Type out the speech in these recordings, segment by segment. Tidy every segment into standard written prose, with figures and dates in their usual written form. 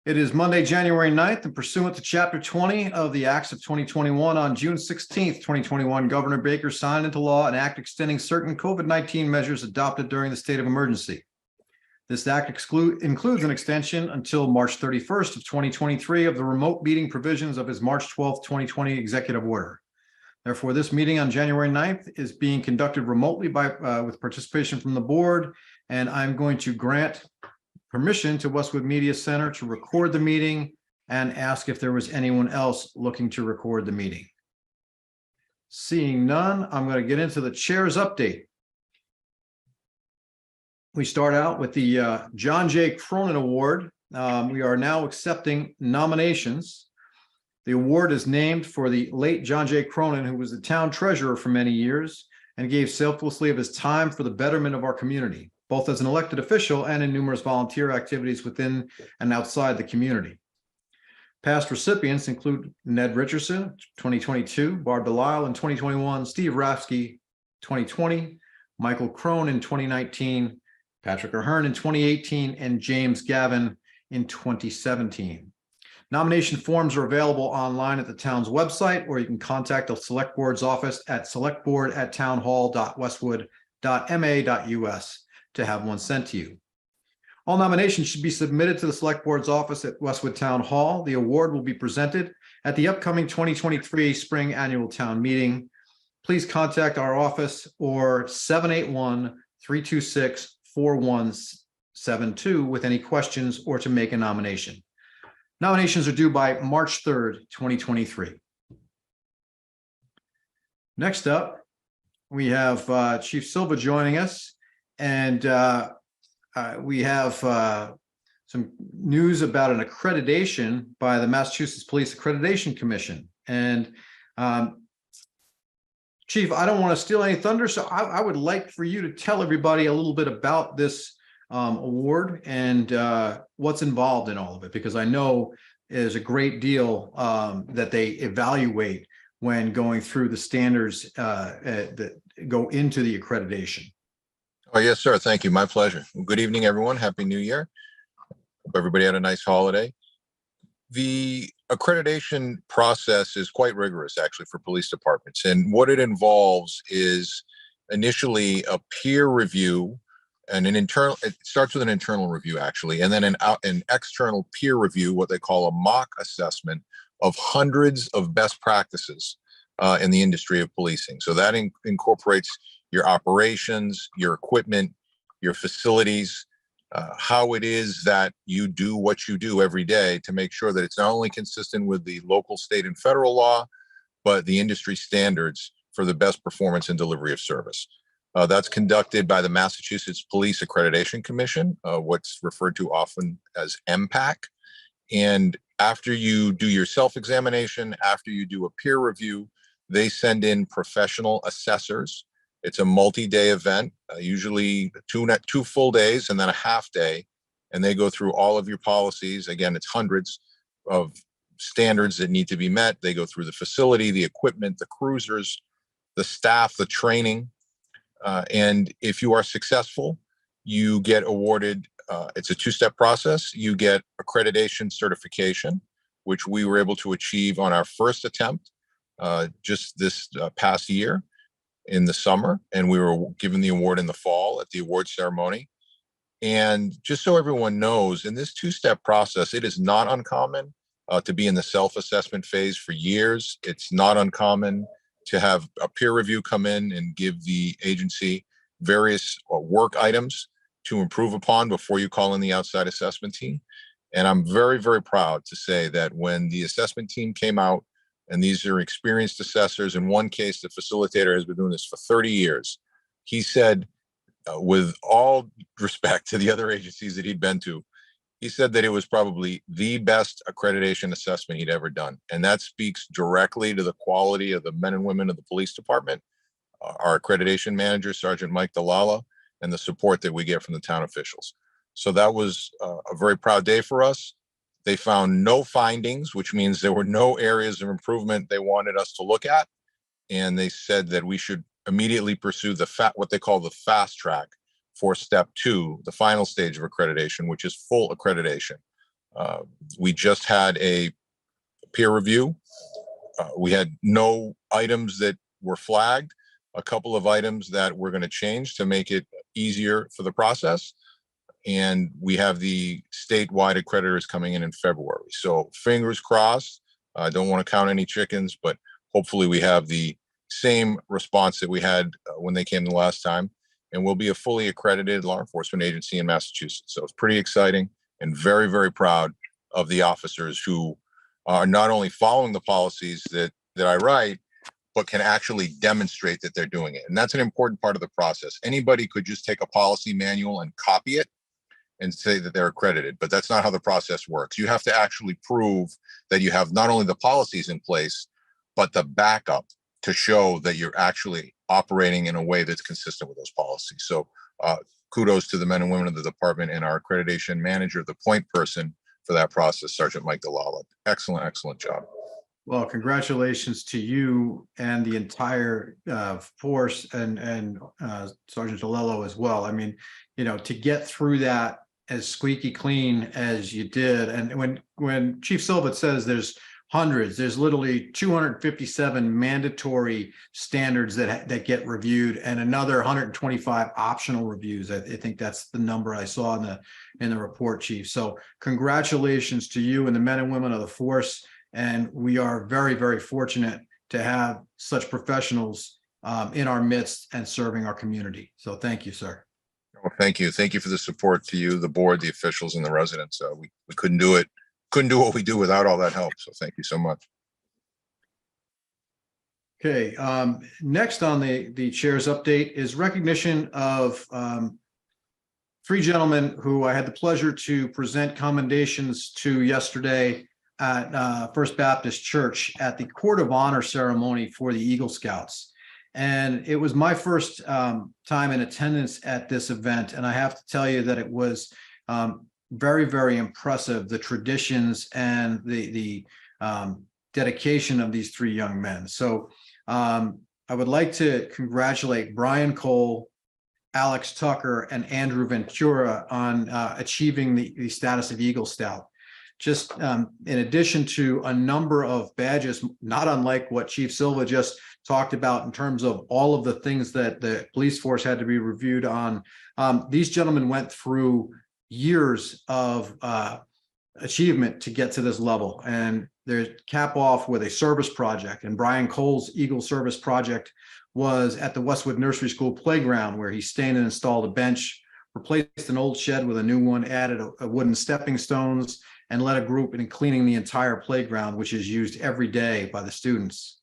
It is Monday, January 9th, and pursuant to Chapter 20 of the Acts of 2021, on June 16th, 2021, Governor Baker signed into law an act extending certain COVID-19 measures adopted during the state of emergency. This act includes an extension until March 31st of 2023 of the remote meeting provisions of his March 12th, 2020 executive order. Therefore, this meeting on January 9th is being conducted remotely with participation from the board, and I'm going to grant permission to Westwood Media Center to record the meeting and ask if there was anyone else looking to record the meeting. Seeing none, I'm going to get into the chair's update. We start out with the John J. Cronin Award. We are now accepting nominations. The award is named for the late John J. Cronin, who was the town treasurer for many years and gave selflessly of his time for the betterment of our community, both as an elected official and in numerous volunteer activities within and outside the community. Past recipients include Ned Richardson, 2022, Barb Delisle in 2021, Steve Rafsky, 2020, Michael Crone in 2019, Patrick Ahern in 2018, and James Gavin in 2017. Nomination forms are available online at the town's website, or you can contact the Select Board's office at selectboard@townhall.westwood.ma.us to have one sent to you. All nominations should be submitted to the Select Board's office at Westwood Town Hall. The award will be presented at the upcoming 2023 Spring Annual Town Meeting. Please contact our office or 781-326-4172 with any questions or to make a nomination. Nominations are due by March 3rd, 2023. Next up, we have Chief Silva joining us, and we have some news about an accreditation by the Massachusetts Police Accreditation Commission. And Chief, I don't want to steal any thunder, so I would like for you to tell everybody a little bit about this award and what's involved in all of it, because I know there's a great deal that they evaluate when going through the standards that go into the accreditation. Oh, yes, sir. Thank you. My pleasure. Well, good evening, everyone. Happy New Year. Hope everybody had a nice holiday. The accreditation process is quite rigorous, actually, for police departments. And what it involves is initially a peer review and it starts with an internal review, actually, and then an external peer review, what they call a mock assessment of hundreds of best practices in the industry of policing. So that incorporates your operations, your equipment, your facilities, how it is that you do what you do every day to make sure that it's not only consistent with the local, state, and federal law, but the industry standards for the best performance and delivery of service. That's conducted by the Massachusetts Police Accreditation Commission, what's referred to often as MPAC. And after you do your self-examination, after you do a peer review, they send in professional assessors. It's a multi-day event, usually two full days and then a half day. And they go through all of your policies. Again, it's hundreds of standards that need to be met. They go through the facility, the equipment, the cruisers, the staff, the training. And if you are successful, you get awarded, it's a two-step process. You get accreditation certification, which we were able to achieve on our first attempt just this past year in the summer. And we were given the award in the fall at the award ceremony. And just so everyone knows, in this two-step process, it is not uncommon to be in the self-assessment phase for years. It's not uncommon to have a peer review come in and give the agency various work items to improve upon before you call in the outside assessment team. And I'm very, very proud to say that when the assessment team came out, and these are experienced assessors, in one case, the facilitator has been doing this for 30 years. He said, with all respect to the other agencies that he'd been to, he said that it was probably the best accreditation assessment he'd ever done. And that speaks directly to the quality of the men and women of the police department, our accreditation manager, Sergeant Mike Delala, and the support that we get from the town officials. So that was a very proud day for us. They found no findings, which means there were no areas of improvement they wanted us to look at. And they said that we should immediately pursue what they call the fast track for step 2, the final stage of accreditation, which is full accreditation. We just had a peer review. We had no items that were flagged, a couple of items that we're going to change to make it easier for the process. And we have the statewide accreditors coming in February. So fingers crossed. I don't want to count any chickens, but hopefully we have the same response that we had when they came the last time. And we'll be a fully accredited law enforcement agency in Massachusetts. So it's pretty exciting and very, very proud of the officers who are not only following the policies that I write, but can actually demonstrate that they're doing it. And that's an important part of the process. Anybody could just take a policy manual and copy it and say that they're accredited, but that's not how the process works. You have to actually prove that you have not only the policies in place, but the backup to show that you're actually operating in a way that's consistent with those policies. So kudos to the men and women of the department and our accreditation manager, the point person for that process, Sergeant Mike Delala. Excellent, excellent job. Well, congratulations to you and the entire force and Sergeant DeLello as well. I mean, you know, to get through that as squeaky clean as you did. And when Chief Silva says there's hundreds, there's literally 257 mandatory standards that get reviewed and another 125 optional reviews. I think that's the number I saw in the report, Chief. So congratulations to you and the men and women of the force. And we are very, very fortunate to have such professionals in our midst and serving our community. So thank you, sir. Well, thank you. Thank you for the support to you, the board, the officials, and the residents. We couldn't do it. Couldn't do what we do without all that help. So thank you so much. Okay. Next on the chair's update is recognition of three gentlemen who I had the pleasure to present commendations to yesterday at First Baptist Church at the Court of Honor ceremony for the Eagle Scouts. And it was my first time in attendance at this event. And I have to tell you that it was very, very impressive, the traditions and the dedication of these three young men. So I would like to congratulate Brian Cole, Alex Tucker, and Andrew Ventura on achieving the status of Eagle Scout. Just in addition to a number of badges, not unlike what Chief Silva just talked about in terms of all of the things that the police force had to be reviewed on. These gentlemen went through years of achievement to get to this level, and they cap off with a service project. And Brian Cole's Eagle Service Project was at the Westwood Nursery School playground, where he stained and installed a bench, replaced an old shed with a new one, added a wooden stepping stones, and led a group in cleaning the entire playground, which is used every day by the students.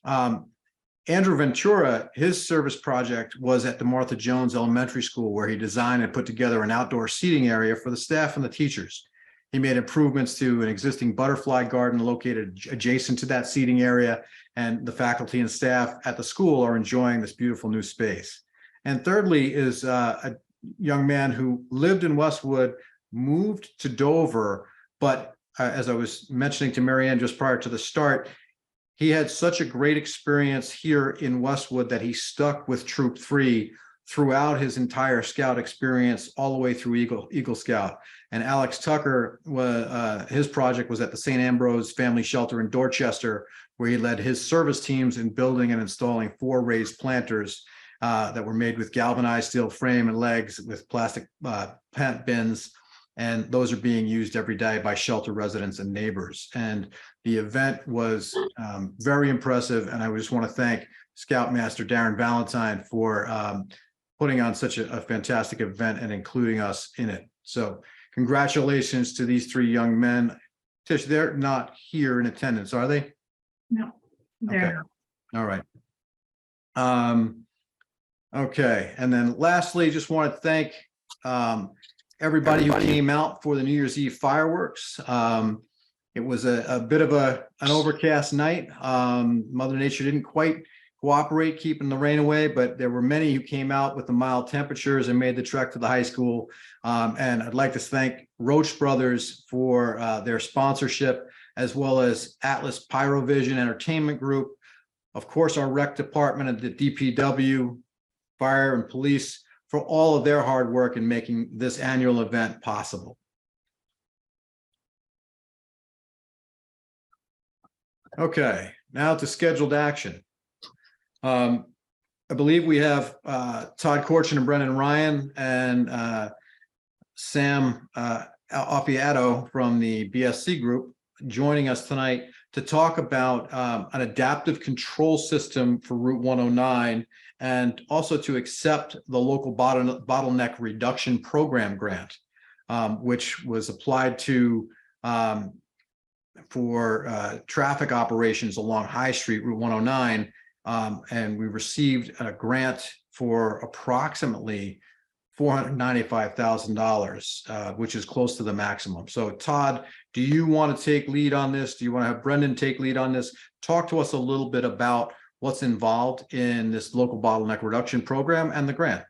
Andrew Ventura, his service project was at the Martha Jones Elementary School, where he designed and put together an outdoor seating area for the staff and the teachers. He made improvements to an existing butterfly garden located adjacent to that seating area, and the faculty and staff at the school are enjoying this beautiful new space. And thirdly is a young man who lived in Westwood, moved to Dover, but as I was mentioning to Marianne just prior to the start, he had such a great experience here in Westwood that he stuck with Troop 3 throughout his entire Scout experience, all the way through Eagle Scout. And Alex Tucker, his project was at the St. Ambrose Family Shelter in Dorchester, where he led his service teams in building and installing 4 raised planters that were made with galvanized steel frame and legs with plastic plant bins. And those are being used every day by shelter residents and neighbors. And the event was very impressive. And I just want to thank Scoutmaster Darren Valentine for putting on such a fantastic event and including us in it. So congratulations to these three young men. Tish, they're not here in attendance, are they? No, they're not. All right. Okay. And then lastly, just want to thank everybody who came out for the New Year's Eve fireworks. It was a bit of an overcast night. Mother Nature didn't quite cooperate keeping the rain away, but there were many who came out with the mild temperatures and made the trek to the high school. And I'd like to thank Roach Brothers for their sponsorship, as well as Atlas Pyrovision Entertainment Group, of course, our rec department and the DPW, fire and police, for all of their hard work in making this annual event possible. Okay, now to scheduled action. I believe we have Todd Corchin and Brendan Ryan and Sam Offiato from the BSC group joining us tonight to talk about an adaptive control system for Route 109 and also to accept the local bottleneck reduction program grant, which was applied to for traffic operations along High Street, Route 109. And we received a grant for approximately $495,000, which is close to the maximum. So Todd, do you want to take lead on this? Do you want to have Brendan take lead on this? Talk to us a little bit about what's involved in this local bottleneck reduction program and the grant.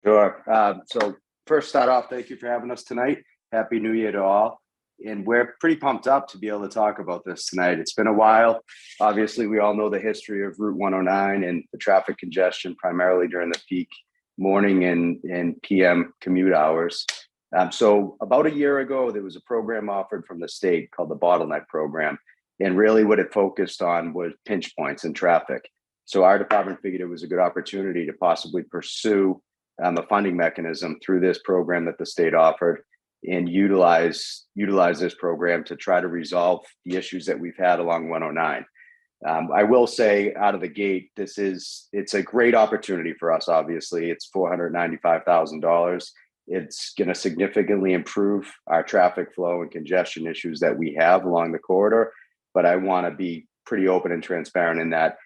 Sure. So first start off, thank you for having us tonight. Happy New Year to all. And we're pretty pumped up to be able to talk about this tonight. It's been a while. Obviously, we all know the history of Route 109 and the traffic congestion, primarily during the peak morning and PM commute hours. So about a year ago, there was a program offered from the state called the Bottleneck Program. And really what it focused on was pinch points in traffic. So our department figured it was a good opportunity to possibly pursue a funding mechanism through this program that the state offered and utilize this program to try to resolve the issues that we've had along 109. I will say out of the gate, it's a great opportunity for us. Obviously, it's $495,000. It's going to significantly improve our traffic flow and congestion issues that we have along the corridor. But I want to be pretty open and transparent in that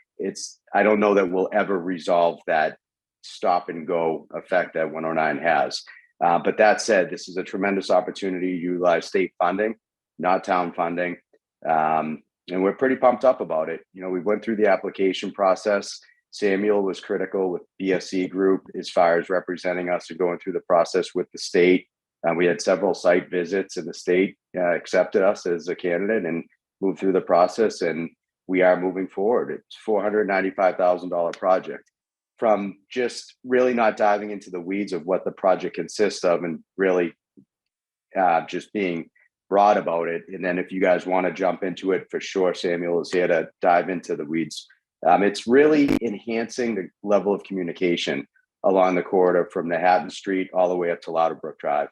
I don't know that we'll ever resolve that stop and go effect that 109 has. But that said, this is a tremendous opportunity to utilize state funding, not town funding. And we're pretty pumped up about it. You know, we went through the application process. Samuel was critical with BSC Group as far as representing us and going through the process with the state. We had several site visits and the state accepted us as a candidate and moved through the process. And we are moving forward. It's $495,000 project. From just really not diving into the weeds of what the project consists of and really just being broad about it. And then if you guys want to jump into it, for sure, Samuel is here to dive into the weeds. It's really enhancing the level of communication along the corridor from Manhattan Street all the way up to Lauterbrook Drive,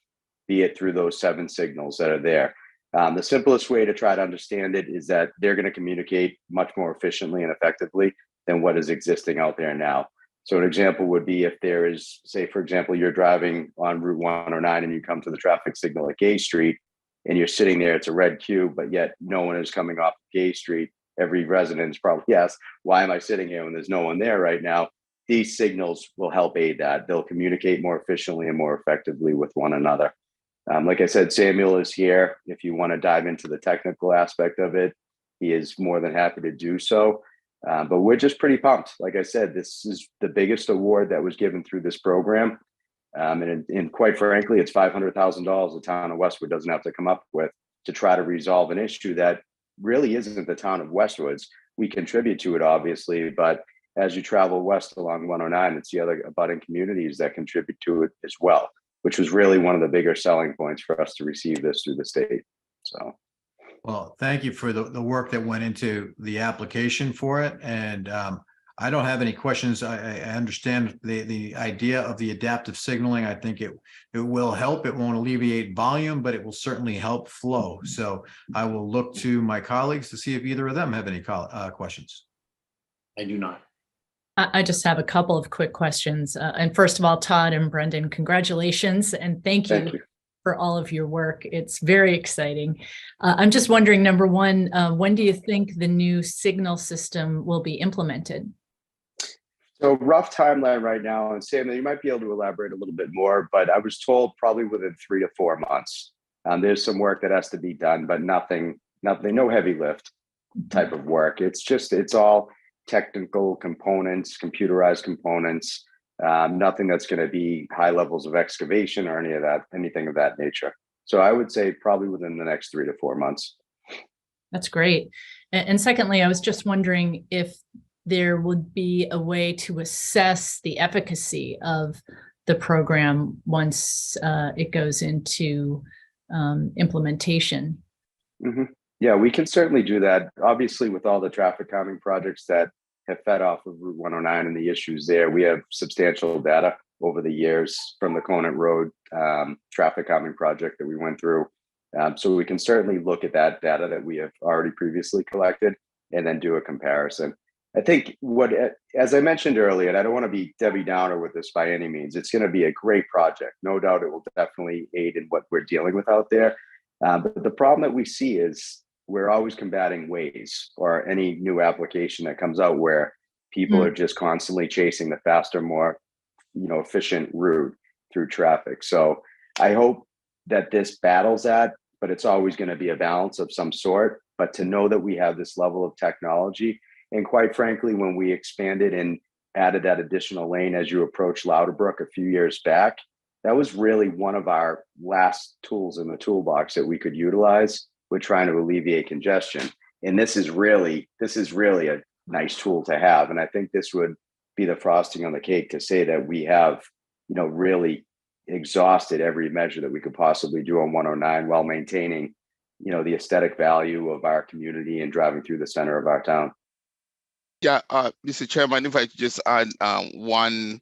be it through those 7 signals that are there. The simplest way to try to understand it is that they're going to communicate much more efficiently and effectively than what is existing out there now. So an example would be if there is, say, for example, you're driving on Route 109 and you come to the traffic signal at Gay Street and you're sitting there, it's a red queue, but yet no one is coming off Gay Street. Every resident is probably, yes, why am I sitting here when there's no one there right now? These signals will help aid that. They'll communicate more efficiently and more effectively with one another. Like I said, Samuel is here. If you want to dive into the technical aspect of it, he is more than happy to do so. But we're just pretty pumped. Like I said, this is the biggest award that was given through this program. And quite frankly, it's $500,000 the town of Westwood doesn't have to come up with to try to resolve an issue that really isn't the town of Westwood's. We contribute to it, obviously, but as you travel west along 109, it's the other abutting communities that contribute to it as well, which was really one of the bigger selling points for us to receive this through the state. So. Well, thank you for the work that went into the application for it. And I don't have any questions. I understand the idea of the adaptive signaling. I think it will help. It won't alleviate volume, but it will certainly help flow. So I will look to my colleagues to see if either of them have any questions. I do not. I just have a couple of quick questions. And first of all, Todd and Brendan, congratulations and thank you for all of your work. It's very exciting. I'm just wondering, number one, when do you think the new signal system will be implemented? So rough timeline right now, and Sam, you might be able to elaborate a little bit more, but I was told probably within 3 to 4 months. There's some work that has to be done, but nothing, no heavy lift type of work. It's all technical components, computerized components, nothing that's going to be high levels of excavation or anything of that nature. So I would say probably within the next 3 to 4 months. That's great. And secondly, I was just wondering if there would be a way to assess the efficacy of the program once it goes into implementation. Mm-hmm. Yeah, we can certainly do that. Obviously, with all the traffic calming projects that have fed off of Route 109 and the issues there, we have substantial data over the years from the Conant Road traffic calming project that we went through. So we can certainly look at that data that we have already previously collected and then do a comparison. I think as I mentioned earlier, and I don't want to be Debbie Downer with this by any means, it's going to be a great project. No doubt it will definitely aid in what we're dealing with out there. But the problem that we see is we're always combating ways or any new application that comes out where people are just constantly chasing the faster, more efficient route through traffic. So I hope that this battles that, but it's always going to be a balance of some sort. But to know that we have this level of technology, and quite frankly, when we expanded and added that additional lane as you approach Louderbrook a few years back, that was really one of our last tools in the toolbox that we could utilize with trying to alleviate congestion. And this is really a nice tool to have. And I think this would be the frosting on the cake to say that we have, really exhausted every measure that we could possibly do on 109 while maintaining, the aesthetic value of our community and driving through the center of our town. Yeah, Mr. Chairman, if I could just add one,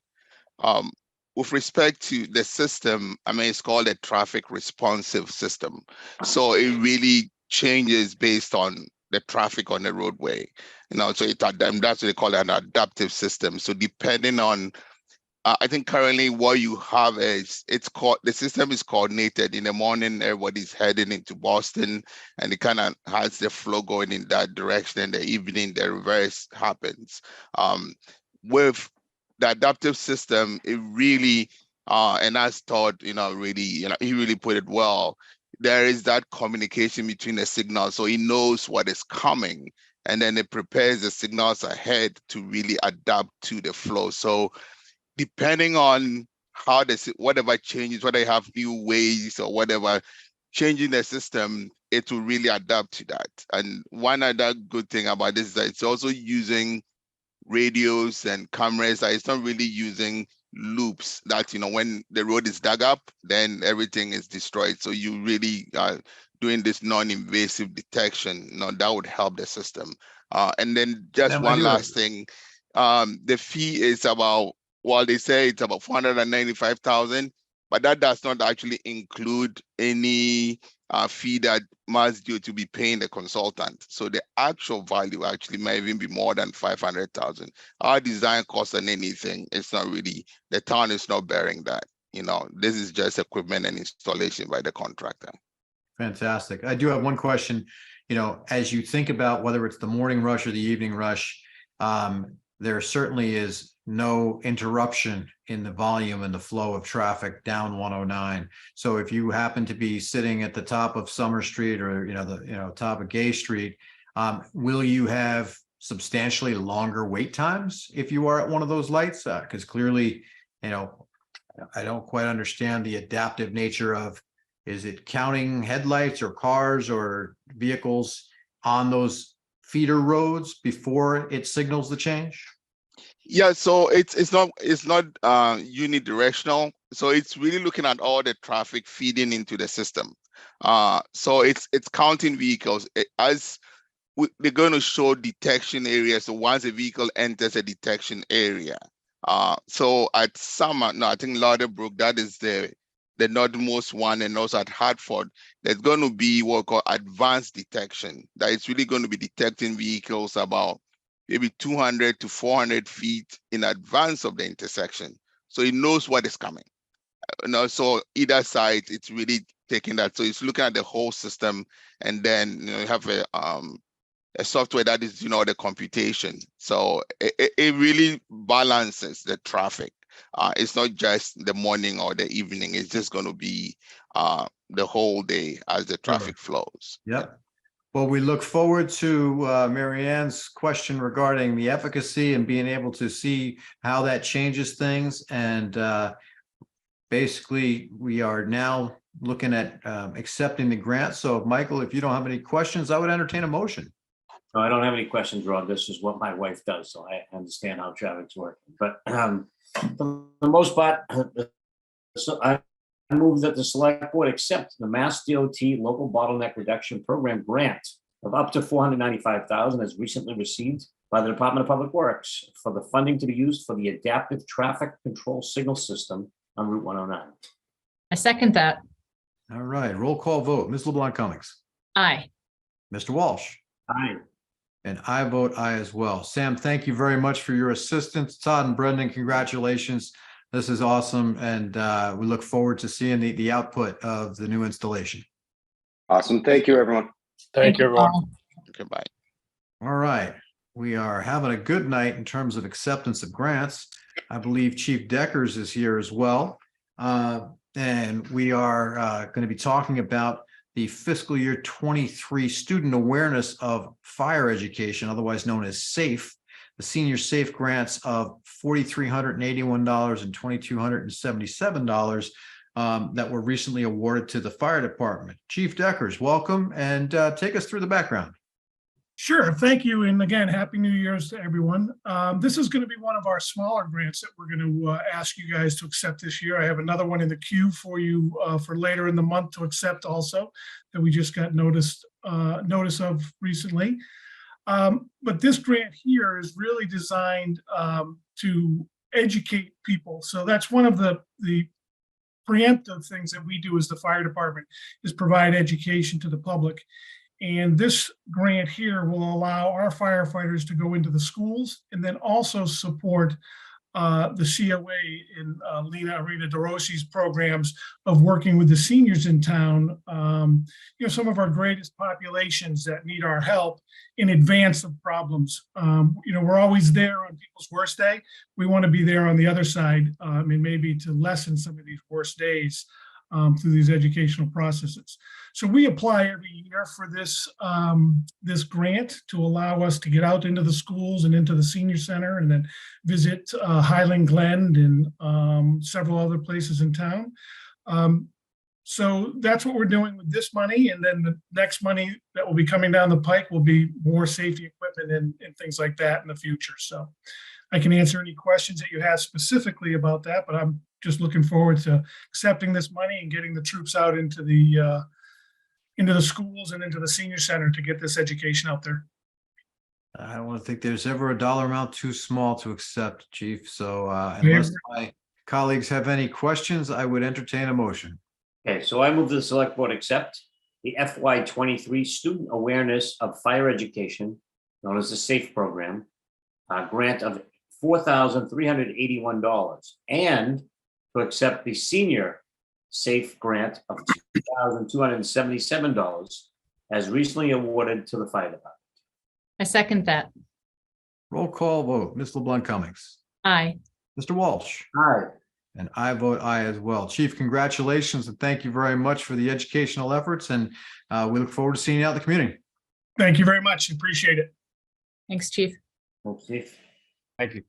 with respect to the system, I mean, it's called a traffic responsive system. So it really changes based on the traffic on the roadway. So that's what they call an adaptive system. So depending on, I think currently what you have is the system is coordinated. In the morning, everybody's heading into Boston and it kind of has the flow going in that direction. In the evening, the reverse happens. With the adaptive system, it really, and as Todd, he really put it well. There is that communication between the signals, so he knows what is coming, and then it prepares the signals ahead to really adapt to the flow. So depending on how whatever changes, whether you have new ways or whatever, changing the system, it will really adapt to that. And one other good thing about this is that it's also using radios and cameras. It's not really using loops that, when the road is dug up, then everything is destroyed. So you really are doing this non-invasive detection. That would help the system. And then just one last thing, the fee is about, they say it's about $495,000, but that does not actually include any fee that must due to be paying the consultant. So the actual value actually might even be more than $500,000. Our design costs than anything. It's not really, the town is not bearing that. This is just equipment and installation by the contractor. Fantastic. I do have one question. As you think about whether it's the morning rush or the evening rush, there certainly is no interruption in the volume and the flow of traffic down 109. So if you happen to be sitting at the top of Summer Street or top of Gay Street, will you have substantially longer wait times if you are at one of those lights? Because clearly, I don't quite understand the adaptive nature of, is it counting headlights or cars or vehicles on those feeder roads before it signals the change? Yeah, so it's not unidirectional. So it's really looking at all the traffic feeding into the system. So it's counting vehicles as they're going to show detection areas. So once a vehicle enters a detection area, so at Summer, I think Louderbrook, that is the northernmost one, and also at Hartford, there's going to be what we call advanced detection. That it's really going to be detecting vehicles about maybe 200 to 400 feet in advance of the intersection. So it knows what is coming. So either side, it's really taking that. So it's looking at the whole system, and then you have a software that is, the computation. So it really balances the traffic. It's not just the morning or the evening. It's just going to be the whole day as the traffic flows. Yep. Well, we look forward to Mary Ann's question regarding the efficacy and being able to see how that changes things. And basically, we are now looking at accepting the grant. So, Michael, if you don't have any questions, I would entertain a motion. No, I don't have any questions, Rod. This is what my wife does, so I understand how traffic's working. But for the most part, so I move that the select board accept the Mass DOT Local Bottleneck Reduction Program grant of up to $495,000 as recently received by the Department of Public Works for the funding to be used for the adaptive traffic control signal system on Route 109. I second that. All right, roll call vote. Ms. LeBlanc Cummings, Aye. Mr. Walsh, Aye. and I vote aye as well. Sam, thank you very much for your assistance. Todd and Brendan, congratulations. This is awesome, and we look forward to seeing the output of the new installation. Awesome. Thank you, everyone. Thank you, everyone. all. Goodbye. All right, we are having a good night in terms of acceptance of grants. I believe Chief Deckers is here as well. And we are going to be talking about the fiscal year 23 student awareness of fire education, otherwise known as SAFE, the senior SAFE grants of $4,381 and $2,277 that were recently awarded to the fire department. Chief Deckers, welcome, and take us through the background. Sure. Thank you. And again, Happy New Year's to everyone. This is going to be one of our smaller grants that we're going to ask you guys to accept this year. I have another one in the queue for you for later in the month to accept also that we just got notice of recently. But this grant here is really designed to educate people. So that's one of the preemptive things that we do as the fire department is provide education to the public. And this grant here will allow our firefighters to go into the schools and then also support the COA in Lena Arena DeRossi's programs of working with the seniors in town. Some of our greatest populations that need our help in advance of problems. We're always there on people's worst day. We want to be there on the other side, and maybe to lessen some of these worst days through these educational processes. So we apply every year for this grant to allow us to get out into the schools and into the senior center and then visit Highland Glen and several other places in town. So that's what we're doing with this money. And then the next money that will be coming down the pike will be more safety equipment and things like that in the future. So I can answer any questions that you have specifically about that, but I'm just looking forward to accepting this money and getting the troops out into the schools and into the senior center to get this education out there. I don't think there's ever a dollar amount too small to accept, Chief. So unless my colleagues have any questions, I would entertain a motion. Okay, so I move the select board accept the FY23 Student Awareness of Fire Education, known as the SAFE program, grant of $4,381, and to accept the senior SAFE grant of $2,277 as recently awarded to the fire department. I second that. Roll call vote. Ms. LeBlanc Cummings, Aye. Mr. Walsh, Aye. and I vote aye as well. Chief, congratulations and thank you very much for the educational efforts. And we look forward to seeing you out in the community. Thank you very much. Appreciate it. Thanks, Chief. Okay. Thank you.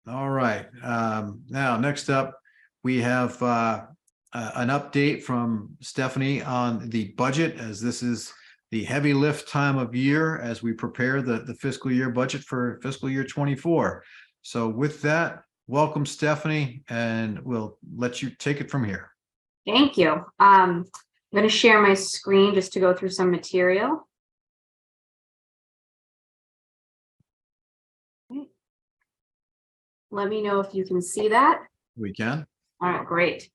All right. Now, next up, we have an update from Stephanie on the budget, as this is the heavy lift time of year as we prepare the fiscal year budget for fiscal year 24. So with that, welcome, Stephanie, and we'll let you take it from here. Thank you. I'm going to share my screen just to go through some material. Let me know if you can see that. We can. All right, great.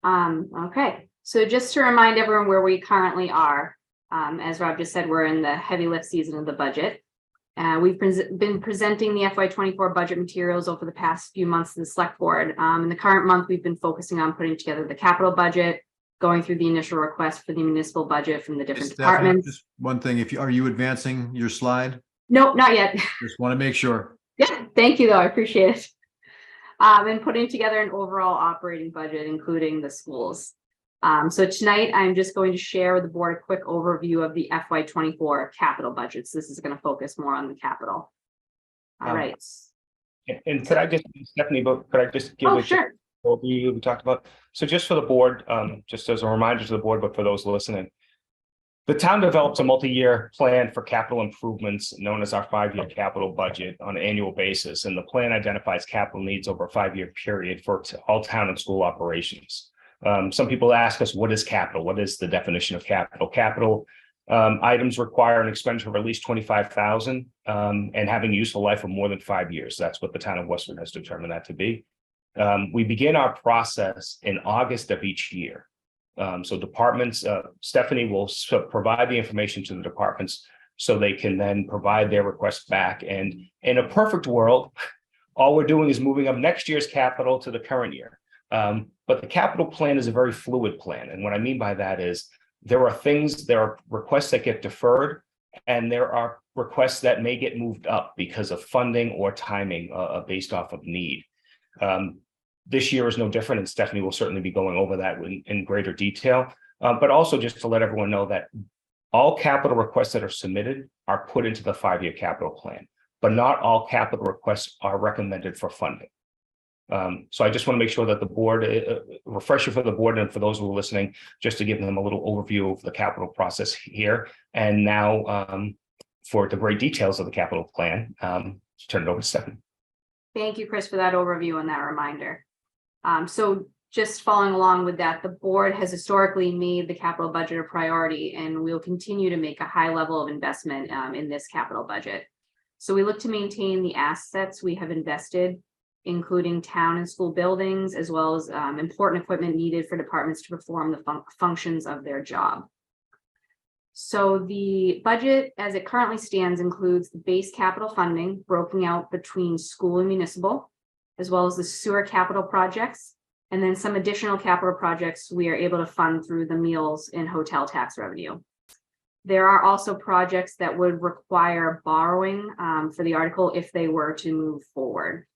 Okay, so just to remind everyone where we currently are, as Rob just said, we're in the heavy lift season of the budget. We've been presenting the FY24 budget materials over the past few months to the select board. In the current month, we've been focusing on putting together the capital budget, going through the initial request for the municipal budget from the different departments. Just one thing, are you advancing your slide? Nope, not yet. Just want to make sure. Yeah, thank you though, I appreciate it. And putting together an overall operating budget, including the schools. So tonight, I'm just going to share with the board a quick overview of the FY24 capital budgets. This is going to focus more on the capital. All right. And could I just, Stephanie, but could I just give a sure. overview we talked about? So just for the board, just as a reminder to the board, but for those listening, the town develops a multi-year plan for capital improvements known as our 5-year capital budget on an annual basis. And the plan identifies capital needs over a 5-year period for all town and school operations. Some people ask us, what is capital? What is the definition of capital? Capital Items require an expenditure of at least $25,000 and having a useful life of more than 5 years. That's what the town of Westwood has determined that to be. We begin our process in August of each year. So departments, Stephanie will provide the information to the departments so they can then provide their requests back. And in a perfect world, all we're doing is moving up next year's capital to the current year. But the capital plan is a very fluid plan. And what I mean by that is there are requests that get deferred, and there are requests that may get moved up because of funding or timing based off of need. This year is no different, and Stephanie will certainly be going over that in greater detail. But also just to let everyone know that all capital requests that are submitted are put into the 5-year capital plan, but not all capital requests are recommended for funding. So I just want to make sure that the board, refresher for the board and for those who are listening, just to give them a little overview of the capital process here. And now for the great details of the capital plan, turn it over to Stephanie. Thank you, Chris, for that overview and that reminder. So just following along with that, the board has historically made the capital budget a priority, and we'll continue to make a high level of investment in this capital budget. So we look to maintain the assets we have invested, including town and school buildings, as well as important equipment needed for departments to perform the functions of their job. So the budget as it currently stands includes the base capital funding broken out between school and municipal, as well as the sewer capital projects, and then some additional capital projects we are able to fund through the meals and hotel tax revenue. There are also projects that would require borrowing for the article if they were to move forward.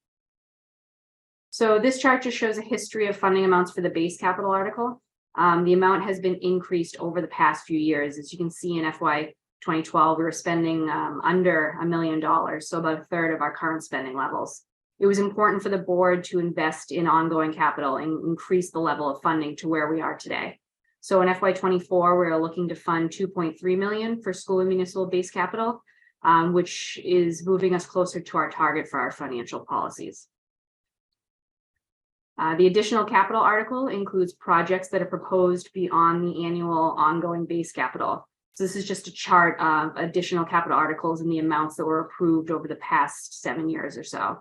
So this chart just shows a history of funding amounts for the base capital article. The amount has been increased over the past few years. As you can see in FY 2012, we were spending under $1 million, so about a third of our current spending levels. It was important for the board to invest in ongoing capital and increase the level of funding to where we are today. So in FY 24, we're looking to fund $2.3 million for school and municipal base capital, which is moving us closer to our target for our financial policies. The additional capital article includes projects that are proposed beyond the annual ongoing base capital. So this is just a chart of additional capital articles and the amounts that were approved over the past 7 years or so.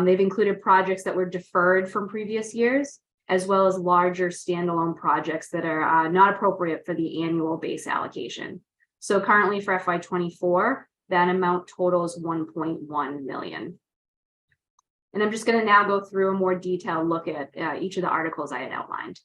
They've included projects that were deferred from previous years, as well as larger standalone projects that are not appropriate for the annual base allocation. So currently for FY 24, that amount totals $1.1 million. And I'm just going to now go through a more detailed look at each of the articles I had outlined.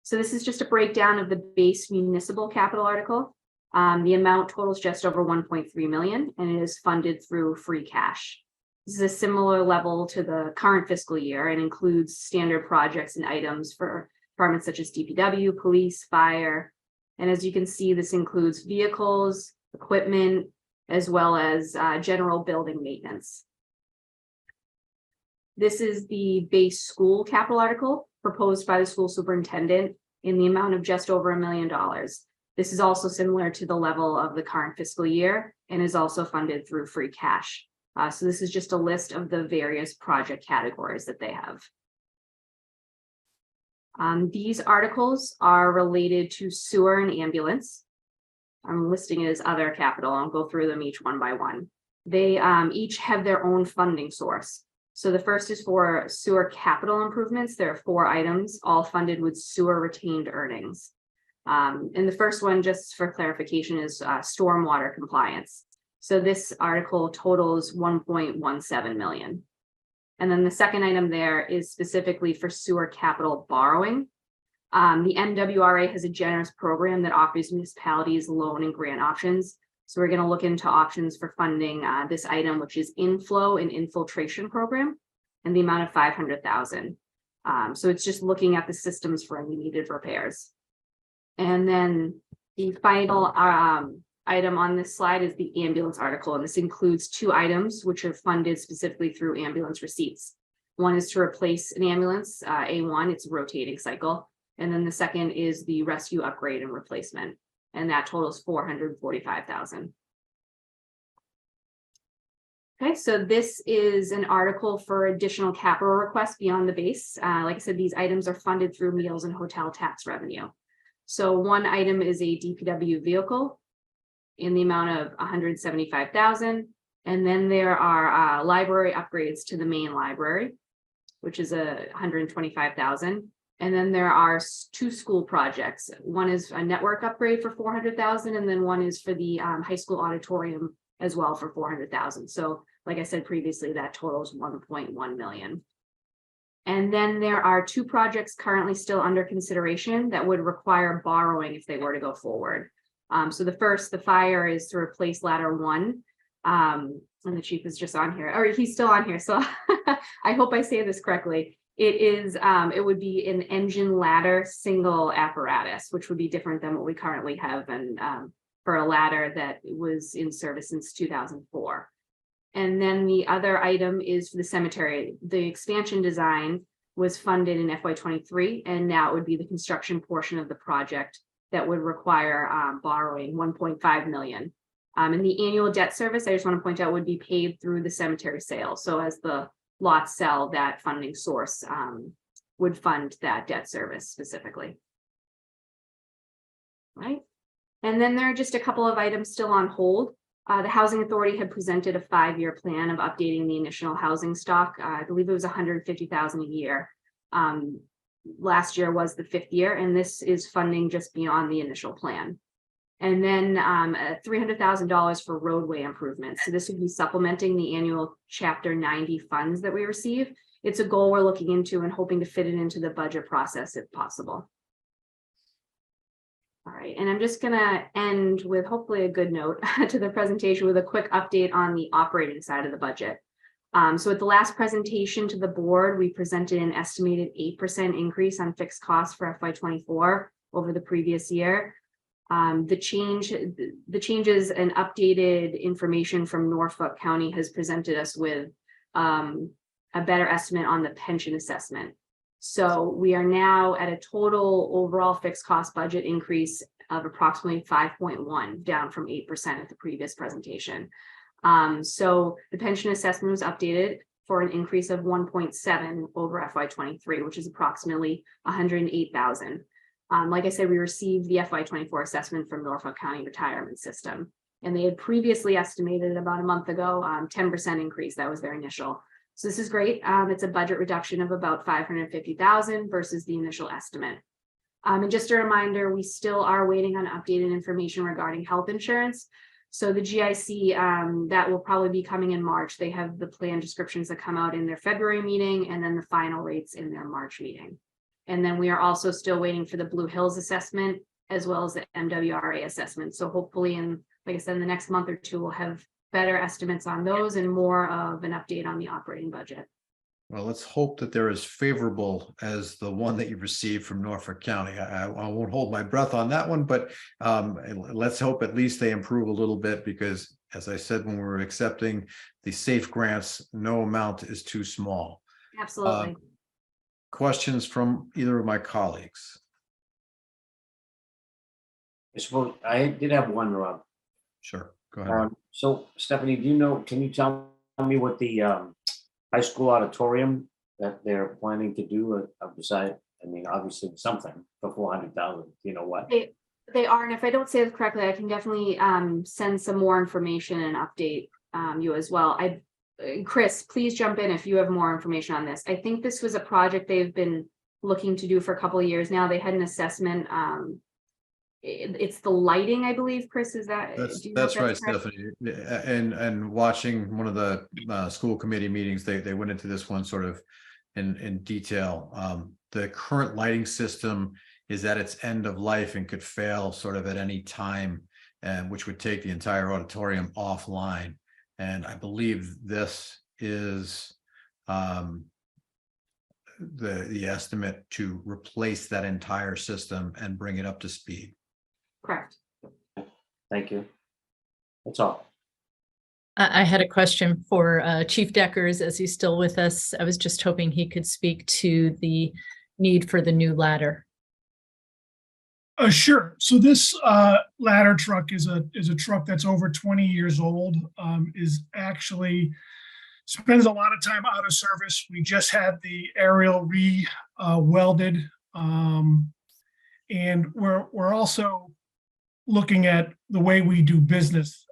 So this is just a breakdown of the base municipal capital article. The amount totals just over $1.3 million, and it is funded through free cash. This is a similar level to the current fiscal year and includes standard projects and items for departments such as DPW, police, fire. And as you can see, this includes vehicles, equipment, as well as general building maintenance. This is the base school capital article proposed by the school superintendent in the amount of just over $1 million. This is also similar to the level of the current fiscal year and is also funded through free cash. So this is just a list of the various project categories that they have. These articles are related to sewer and ambulance. I'm listing it as other capital. I'll go through them each one by one. They each have their own funding source. So the first is for sewer capital improvements. There are 4 items, all funded with sewer retained earnings. And the first one, just for clarification, is stormwater compliance. So this article totals $1.17 million. And then the second item there is specifically for sewer capital borrowing. The MWRA has a generous program that offers municipalities loan and grant options. So we're going to look into options for funding this item, which is inflow and infiltration program, and the amount of $500,000. So it's just looking at the systems for any needed repairs. And then the final item on this slide is the ambulance article, and this includes 2 items which are funded specifically through ambulance receipts. One is to replace an ambulance, A1, it's a rotating cycle, and then the second is the rescue upgrade and replacement, and that totals $445,000. Okay, so this is an article for additional capital requests beyond the base. Like I said, these items are funded through meals and hotel tax revenue. So one item is a DPW vehicle. in the amount of $175,000. And then there are library upgrades to the main library, which is $125,000. And then there are two school projects. One is a network upgrade for $400,000, and then one is for the high school auditorium as well for $400,000. So like I said previously, that totals $1.1 million. And then there are two projects currently still under consideration that would require borrowing if they were to go forward. So the first, the fire, is to replace ladder 1. And the chief is just on here, or he's still on here. So I hope I say this correctly. It would be an engine ladder single apparatus, which would be different than what we currently have, and for a ladder that was in service since 2004. And then the other item is for the cemetery. The expansion design was funded in FY23, and now it would be the construction portion of the project that would require borrowing $1.5 million. And the annual debt service, I just want to point out, would be paid through the cemetery sale. So as the lots sell, that funding source would fund that debt service specifically. Right. And then there are just a couple of items still on hold. The Housing Authority had presented a 5-year plan of updating the initial housing stock. I believe it was $150,000 a year. Last year was the 5th year, and this is funding just beyond the initial plan. And then $300,000 for roadway improvements. So this would be supplementing the annual Chapter 90 funds that we receive. It's a goal we're looking into and hoping to fit it into the budget process if possible. All right, and I'm just gonna end with hopefully a good note to the presentation with a quick update on the operating side of the budget. So at the last presentation to the board, we presented an estimated 8% increase on fixed costs for FY24 over the previous year. The changes and updated information from Norfolk County has presented us with a better estimate on the pension assessment. So we are now at a total overall fixed cost budget increase of approximately 5.1, down from 8% at the previous presentation. So the pension assessment was updated for an increase of 1.7 over FY23, which is approximately $108,000. Like I said, we received the FY24 assessment from Norfolk County Retirement System, and they had previously estimated about a month ago 10% increase. That was their initial. So this is great. It's a budget reduction of about $550,000 versus the initial estimate. And just a reminder, we still are waiting on updated information regarding health insurance. So the GIC, that will probably be coming in March. They have the plan descriptions that come out in their February meeting, and then the final rates in their March meeting. And then we are also still waiting for the Blue Hills assessment as well as the MWRA assessment. So hopefully like I said, in the next month or two, we'll have better estimates on those and more of an update on the operating budget. Well, let's hope that they're as favorable as the one that you received from Norfolk County. I won't hold my breath on that one, but let's hope at least they improve a little bit, because as I said, when we were accepting the SAFE grants, no amount is too small. Absolutely. Questions from either of my colleagues? I did have one, Rob. Sure, go ahead. So Stephanie, can you tell me what the high school auditorium that they're planning to do beside, I mean, obviously something for $400,000, you know what? They are, and if I don't say it correctly, I can definitely send some more information and update you as well. Chris, please jump in if you have more information on this. I think this was a project they've been looking to do for a couple of years now. They had an assessment. It's the lighting, I believe. Chris, is that? That's right, Stephanie. And watching one of the school committee meetings, they went into this one sort of in detail. The current lighting system is at its end of life and could fail sort of at any time, which would take the entire auditorium offline. And I believe this is the estimate to replace that entire system and bring it up to speed. Correct. Thank you. That's all. I had a question for Chief Deckers, as he's still with us. I was just hoping he could speak to the need for the new ladder. Sure. So this ladder truck is a truck that's over 20 years old. Is actually spends a lot of time out of service. We just had the aerial welded, and we're also looking at the way we do business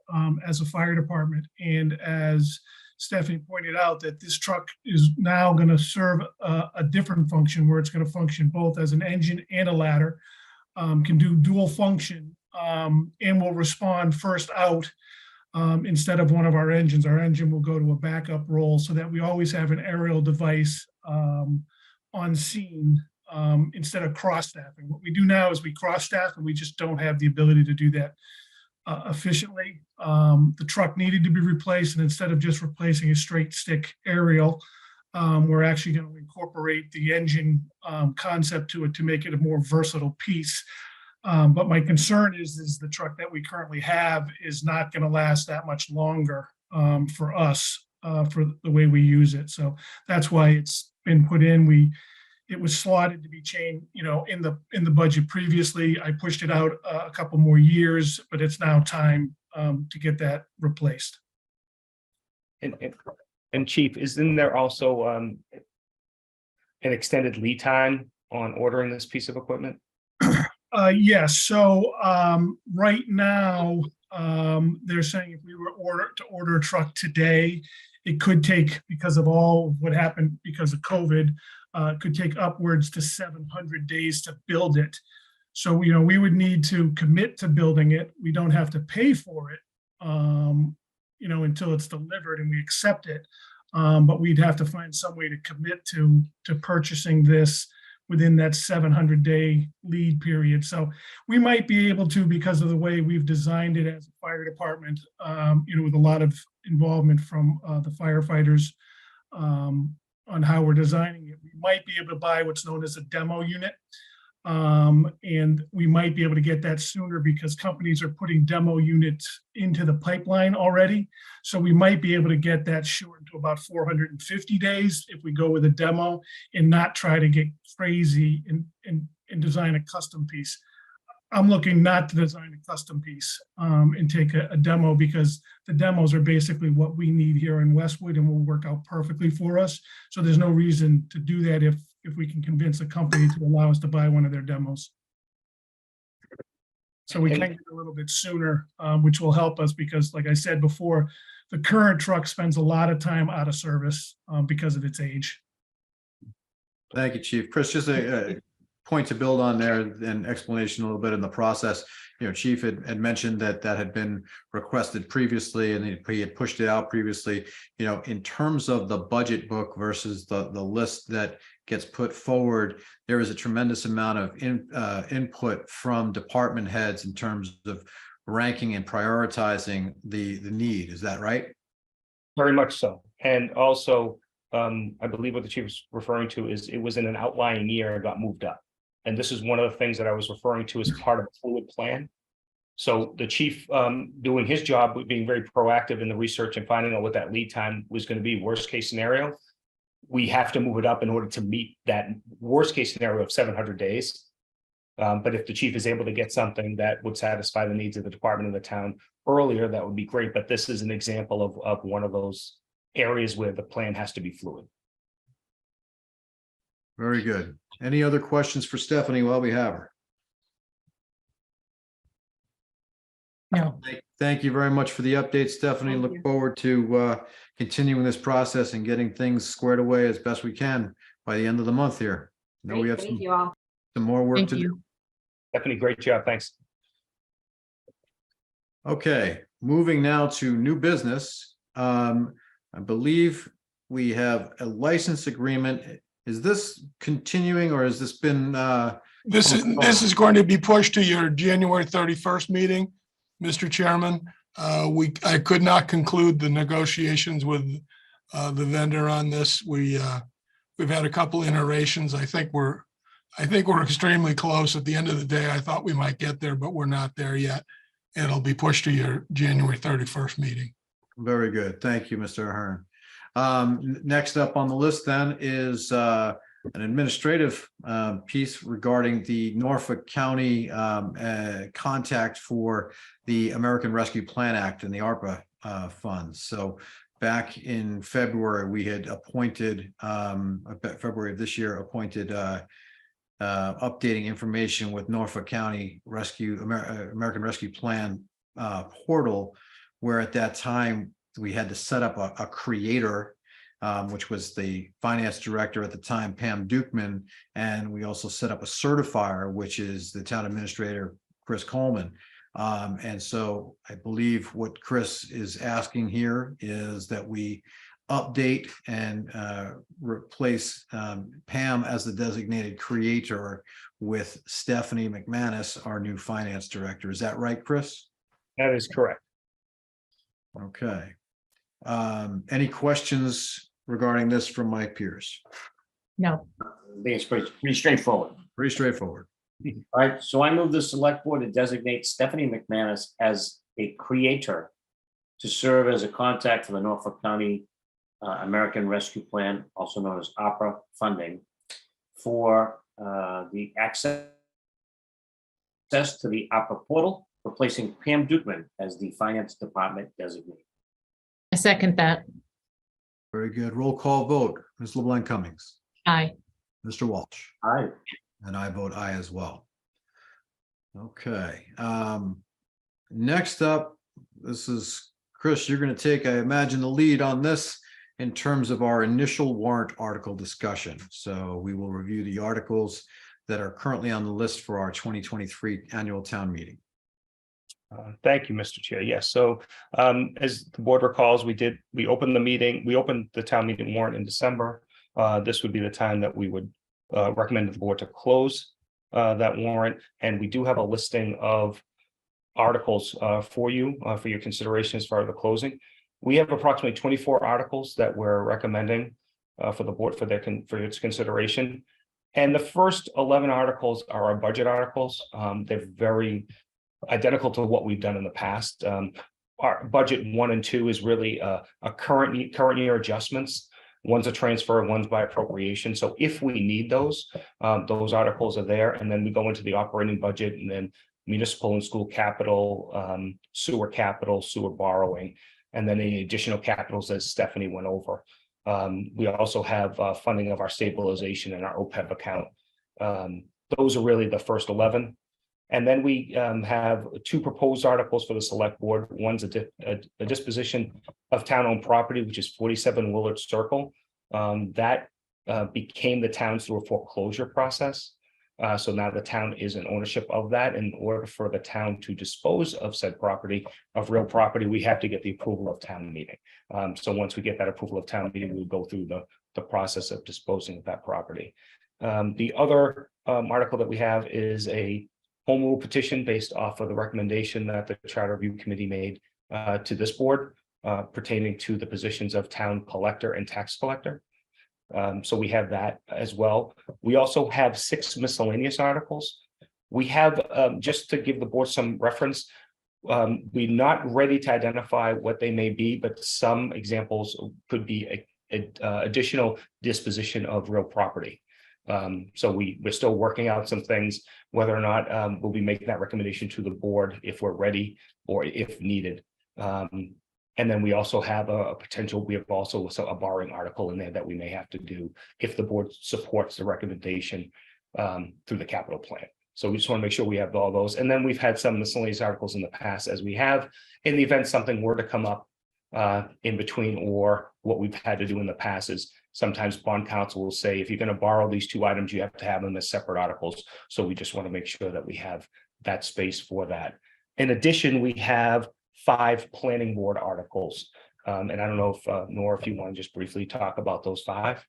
as a fire department. And as Stephanie pointed out, that this truck is now going to serve a different function where it's going to function both as an engine and a ladder, can do dual function, and will respond first out instead of one of our engines. Our engine will go to a backup role so that we always have an aerial device on scene instead of cross-staffing. What we do now is we cross-staff, and we just don't have the ability to do that efficiently. The truck needed to be replaced, and instead of just replacing a straight stick aerial, we're actually going to incorporate the engine concept to it to make it a more versatile piece. But my concern is the truck that we currently have is not going to last that much longer for us for the way we use it. So that's why it's been put in. It was slotted to be changed, in the budget previously. I pushed it out a couple more years, but it's now time to get that replaced. And Chief, isn't there also an extended lead time on ordering this piece of equipment? Yes. So right now, they're saying if we were to order a truck today, it could take, because of all what happened because of COVID, it could take upwards to 700 days to build it. So, we would need to commit to building it. We don't have to pay for it, until it's delivered and we accept it. But we'd have to find some way to commit to purchasing this within that 700-day lead period. So we might be able to, because of the way we've designed it as a fire department, with a lot of involvement from the firefighters on how we're designing it. We might be able to buy what's known as a demo unit. And we might be able to get that sooner because companies are putting demo units into the pipeline already. So we might be able to get that shortened to about 450 days if we go with a demo and not try to get crazy and design a custom piece. I'm looking not to design a custom piece and take a demo, because the demos are basically what we need here in Westwood and will work out perfectly for us. So there's no reason to do that if we can convince a company to allow us to buy one of their demos. So we can get a little bit sooner, which will help us because, like I said before, the current truck spends a lot of time out of service because of its age. Thank you, Chief. Chris, just a point to build on there and explanation a little bit in the process. Chief had mentioned that had been requested previously and he had pushed it out previously. In terms of the budget book versus the list that gets put forward, there is a tremendous amount of input from department heads in terms of ranking and prioritizing the need. Is that right? Very much so. And also, I believe what the chief was referring to is it was in an outlying year and got moved up. And this is one of the things that I was referring to as part of a fluid plan. So the chief doing his job, being very proactive in the research and finding out what that lead time was going to be, worst case scenario. We have to move it up in order to meet that worst case scenario of 700 days. But if the chief is able to get something that would satisfy the needs of the department and the town earlier, that would be great. But this is an example of one of those areas where the plan has to be fluid. Very good. Any other questions for Stephanie while we have her? No. Thank you very much for the update, Stephanie. Thank Look you. forward to continuing this process and getting things squared away as best we can by the end of the month here. I know we have Thank you all. some more work Thank to do. you. Stephanie, great job. Thanks. Okay, moving now to new business. I believe we have a license agreement. Is this continuing or has this been? This is going to be pushed to your January 31st meeting, Mr. Chairman. I could not conclude the negotiations with the vendor on this. We've had a couple iterations. I think we're extremely close. At the end of the day, I thought we might get there, but we're not there yet. It'll be pushed to your January 31st meeting. Very good. Thank you, Mr. Ahern. Next up on the list then is an administrative piece regarding the Norfolk County contact for the American Rescue Plan Act and the ARPA funds. So back in February, we had appointed, February of this year, appointed updating information with Norfolk County American Rescue Plan portal, where at that time we had to set up a creator, which was the finance director at the time, Pam Dukeman, and we also set up a certifier, which is the town administrator, Chris Coleman. And so I believe what Chris is asking here is that we update and replace Pam as the designated creator with Stephanie McManus, our new finance director. Is that right, Chris? That is correct. Okay. Any questions regarding this from my peers? No. I think it's pretty straightforward. Pretty straightforward. All right, so I move the select board to designate Stephanie McManus as a creator to serve as a contact for the Norfolk County American Rescue Plan, also known as ARPA funding, for the access to the ARPA portal, replacing Pam Dukeman as the finance department designee. I second that. Very good. Roll call vote. Ms. LeBlanc Cummings, Aye. Mr. Walsh, Aye. and I vote aye as well. Okay. Next up, this is Chris, you're going to take, I imagine, the lead on this in terms of our initial warrant article discussion. So we will review the articles that are currently on the list for our 2023 annual town meeting. Thank you, Mr. Chair. Yes, so as the board recalls, we opened the town meeting warrant in December. This would be the time that we would recommend to the board to close that warrant. And we do have a listing of articles for your consideration as far as the closing. We have approximately 24 articles that we're recommending for the board for its consideration. And the first 11 articles are our budget articles. They're very identical to what we've done in the past. Our budget 1 and 2 is really a current year adjustments. One's a transfer, one's by appropriation. So if we need those articles are there. And then we go into the operating budget, and then municipal and school capital, sewer borrowing, and then any additional capitals as Stephanie went over. We also have funding of our stabilization and our OPEB account. Those are really the first 11. And then we have 2 proposed articles for the select board. One's a disposition of town-owned property, which is 47 Willard Circle. That became the town's through a foreclosure process. So now the town is in ownership of that. In order for the town to dispose of said property, of real property, we have to get the approval of town meeting. So once we get that approval of town meeting, we'll go through the process of disposing of that property. The other article that we have is a home rule petition based off of the recommendation that the Charter Review Committee made to this board pertaining to the positions of town collector and tax collector. So we have that as well. We also have 6 miscellaneous articles. We have, just to give the board some reference, we're not ready to identify what they may be, but some examples could be additional disposition of real property. So we're still working out some things, whether or not we'll be making that recommendation to the board if we're ready or if needed. And then we also have we have also a borrowing article in there that we may have to do if the board supports the recommendation through the capital plan. So we just want to make sure we have all those. And then we've had some miscellaneous articles in the past, as we have in the event something were to come up in between, or what we've had to do in the past is sometimes bond counsel will say, if you're going to borrow these 2 items, you have to have them as separate articles. So we just want to make sure that we have that space for that. In addition, we have 5 planning board articles. And I don't know if Nora, if you want to just briefly talk about those 5.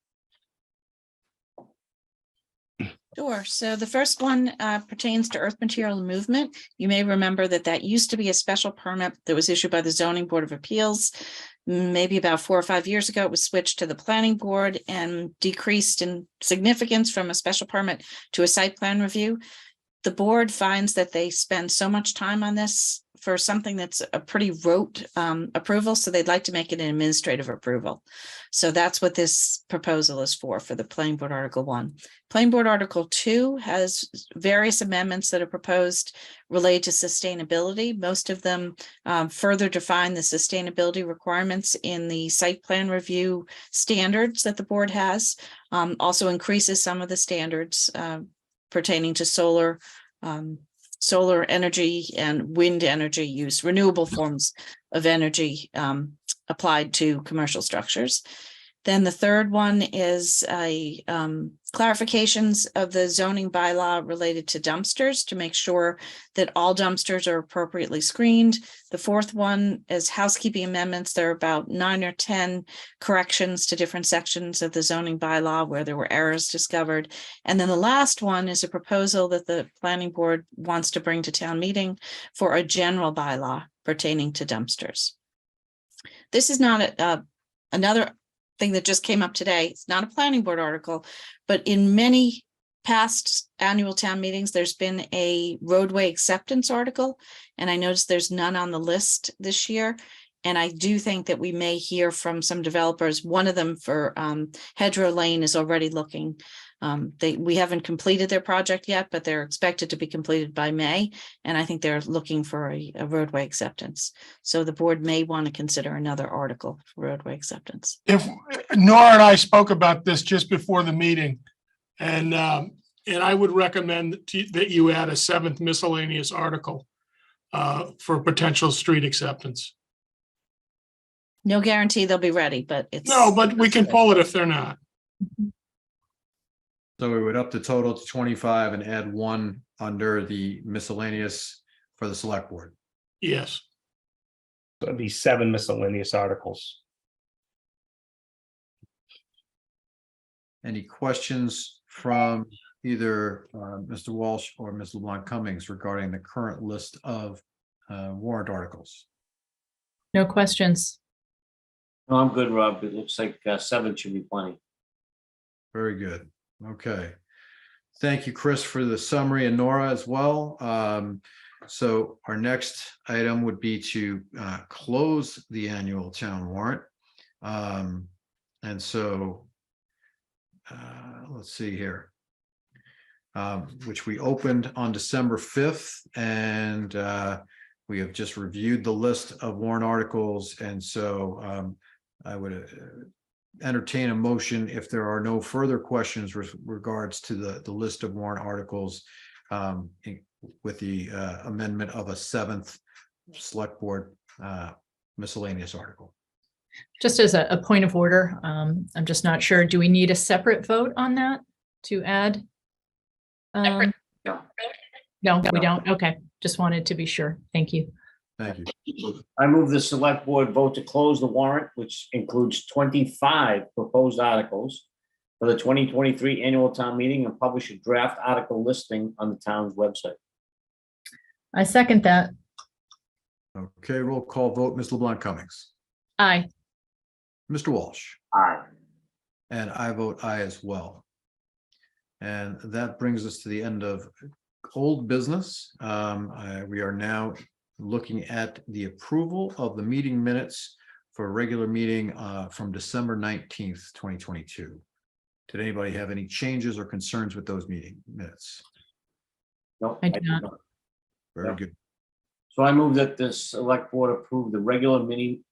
Sure. So the first one pertains to earth material movement. You may remember that used to be a special permit that was issued by the Zoning Board of Appeals. Maybe about 4 or 5 years ago, it was switched to the planning board and decreased in significance from a special permit to a site plan review. The board finds that they spend so much time on this for something that's a pretty rote approval, so they'd like to make it an administrative approval. So that's what this proposal is for the Planning Board Article 1. Planning Board Article 2 has various amendments that are proposed related to sustainability. Most of them further define the sustainability requirements in the site plan review standards that the board has. Also increases some of the standards pertaining to solar energy and wind energy use, renewable forms of energy applied to commercial structures. Then the third one is clarifications of the zoning bylaw related to dumpsters to make sure that all dumpsters are appropriately screened. The fourth one is housekeeping amendments. There are about 9 or 10 corrections to different sections of the zoning bylaw where there were errors discovered. And then the last one is a proposal that the planning board wants to bring to town meeting for a general bylaw pertaining to dumpsters. This is not another thing that just came up today. It's not a planning board article, but in many past annual town meetings, there's been a roadway acceptance article, and I noticed there's none on the list this year. And I do think that we may hear from some developers. One of them for Hedgerow Lane is already looking. We haven't completed their project yet, but they're expected to be completed by May. And I think they're looking for a roadway acceptance. So the board may want to consider another article for roadway acceptance. If Nora and I spoke about this just before the meeting, and I would recommend that you add a 7th miscellaneous article for potential street acceptance. No guarantee they'll be ready, but it's. No, but we can pull it if they're not. So we would up the total to 25 and add 1 under the miscellaneous for the select board. Yes. So it'd be 7 miscellaneous articles. Any questions from either Mr. Walsh or Ms. LeBlanc Cummings regarding the current list of warrant articles? No questions. No, I'm good, Rob. It looks like 7 should be plenty. Very good. Okay. Thank you, Chris, for the summary, and Nora as well. So our next item would be to close the annual town warrant. And so let's see here. Which we opened on December 5th, and we have just reviewed the list of warrant articles. And so I would entertain a motion if there are no further questions with regards to the list of warrant articles with the amendment of a 7th select board miscellaneous article. Just as a point of order, I'm just not sure. Do we need a separate vote on that to add? No, we don't. Okay. Just wanted to be sure. Thank you. Thank you. I move the select board vote to close the warrant, which includes 25 proposed articles for the 2023 annual town meeting, and publish a draft article listing on the town's website. I second that. Okay, roll call vote. Ms. LeBlanc Cummings. Aye. Mr. Walsh. Aye. And I vote aye as well. And that brings us to the end of old business. We are now looking at the approval of the meeting minutes for a regular meeting from December 19th, 2022. Did anybody have any changes or concerns with those meeting minutes? No, I do not. Very No. good. So I move that the select board approve the regular meeting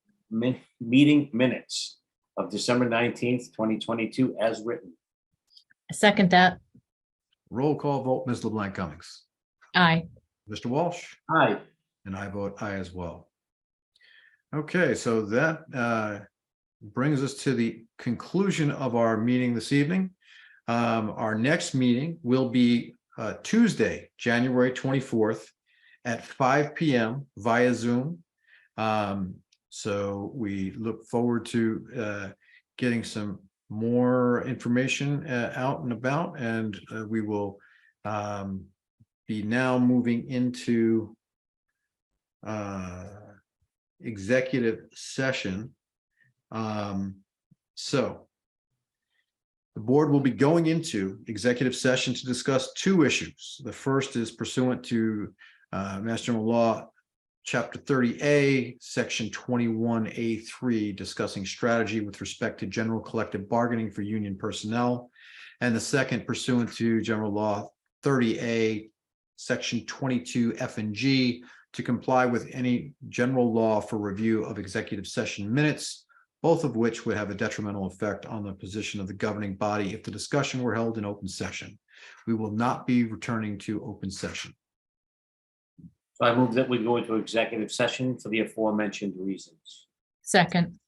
minutes of December 19th, 2022 as written. I second that. Roll call vote. Ms. LeBlanc Cummings. Aye. Mr. Walsh. Aye. And I vote aye as well. Okay, so that brings us to the conclusion of our meeting this evening. Our next meeting will be Tuesday, January 24th at 5 p.m. via Zoom. So we look forward to getting some more information out and about, and we will be now moving into executive session. So the board will be going into executive session to discuss 2 issues. The first is pursuant to Mass General Law, Chapter 30A, Section 21A3, discussing strategy with respect to general collective bargaining for union personnel. And the second pursuant to General Law 30A, Section 22F and G, to comply with any general law for review of executive session minutes, both of which would have a detrimental effect on the position of the governing body if the discussion were held in open session. We will not be returning to open session. So I move that we go into executive session for the aforementioned reasons. Second,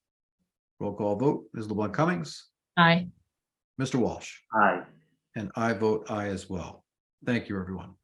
Roll call vote, Ms. LeBlanc Cummings, aye. Mr. Walsh, Aye. and I vote aye as well. Thank you, everyone.